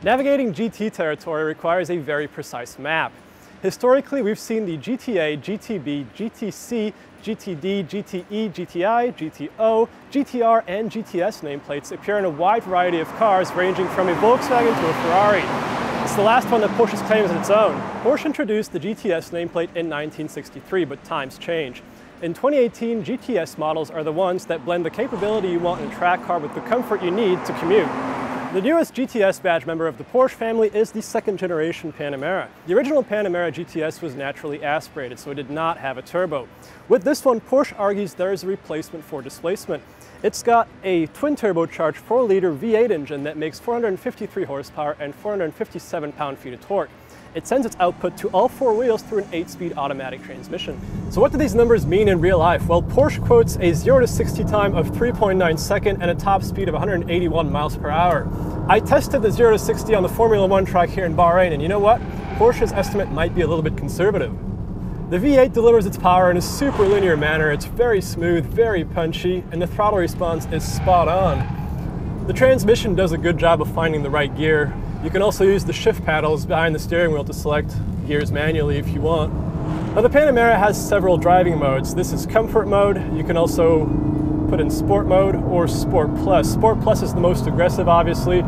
Navigating GT territory requires a very precise map. Historically, we've seen the GTA, GTB, GTC, GTD, GTE, GTI, GTO, GTR, and GTS nameplates appear in a wide variety of cars ranging from a Volkswagen to a Ferrari. It's the last one that Porsche claims as its own. Porsche introduced the GTS nameplate in 1963, but times change. In 2018, GTS models are the ones that blend the capability you want in a track car with the comfort you need to commute. The newest GTS badge member of the Porsche family is the second generation Panamera. The original Panamera GTS was naturally aspirated, so it did not have a turbo. With this one, Porsche argues there is a replacement for displacement. It's got a twin turbocharged 4-liter V8 engine that makes 453 horsepower and 457 pound-feet of torque. It sends its output to all four wheels through an 8-speed automatic transmission. So what do these numbers mean in real life? Well, Porsche quotes a 0 to 60 time of 3.9 seconds and a top speed of 181 miles per hour. I tested the 0 to 60 on the Formula 1 track here in Bahrain, and you know what? Porsche's estimate might be a little bit conservative. The V8 delivers its power in a super linear manner. It's very smooth, very punchy, and the throttle response is spot on. The transmission does a good job of finding the right gear. You can also use the shift paddles behind the steering wheel to select gears manually if you want. Now the Panamera has several driving modes. This is comfort mode. You can also put in sport mode or sport plus. Sport plus is the most aggressive, obviously.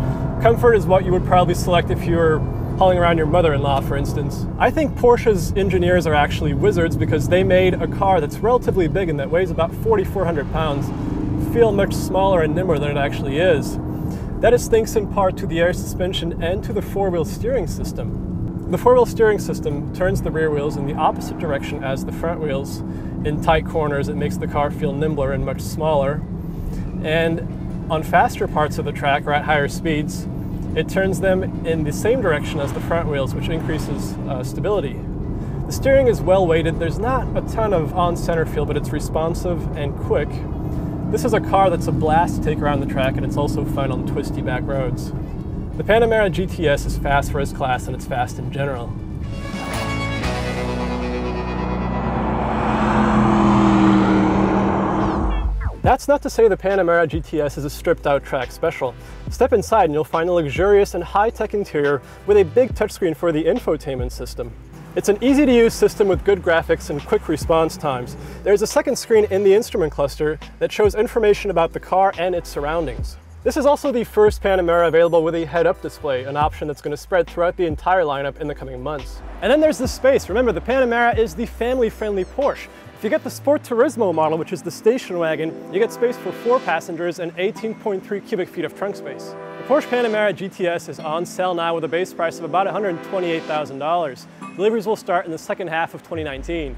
Comfort is what you would probably select if you were hauling around your mother-in-law, for instance. I think Porsche's engineers are actually wizards because they made a car that's relatively big and that weighs about 4,400 pounds feel much smaller and nimbler than it actually is. That is thanks in part to the air suspension and to the four-wheel steering system. The four-wheel steering system turns the rear wheels in the opposite direction as the front wheels. In tight corners, it makes the car feel nimbler and much smaller. And on faster parts of the track or at higher speeds, it turns them in the same direction as the front wheels, which increases stability. The steering is well weighted. There's not a ton of on-center feel, but it's responsive and quick. This is a car that's a blast to take around the track, and it's also fun on twisty back roads. The Panamera GTS is fast for its class, and it's fast in general. That's not to say the Panamera GTS is a stripped-out track special. Step inside and you'll find a luxurious and high-tech interior with a big touchscreen for the infotainment system. It's an easy-to-use system with good graphics and quick response times. There's a second screen in the instrument cluster that shows information about the car and its surroundings. This is also the first Panamera available with a head-up display, an option that's going to spread throughout the entire lineup in the coming months. And then there's the space. Remember, the Panamera is the family-friendly Porsche. If you get the Sport Turismo model, which is the station wagon, you get space for 4 passengers and 18.3 cubic feet of trunk space. The Porsche Panamera GTS is on sale now with a base price of about $128,000. Deliveries will start in the second half of 2019.